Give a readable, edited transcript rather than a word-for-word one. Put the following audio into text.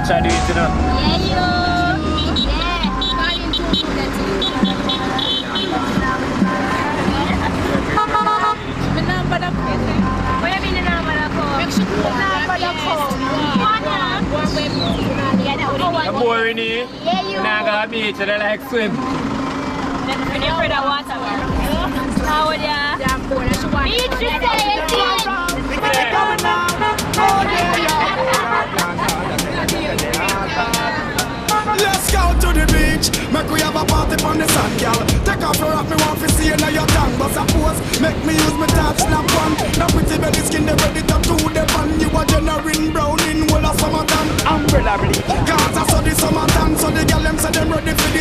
watch her do it, you know. Yeah, you. I'm boring here. Now I got beach and I like swim. When you're afraid of water, how would ya? Beach to Let's go to the beach. Make we have a party on the sand, girl. Take off your rock, me want to see you now your tongue. But suppose, make me use my touch, snap one. Now pretty belly skin, they ready to do the fun. You are generating brown in all of summertime. Umbrella bleach. Cause I saw the summertime, so the girl them say them ready for the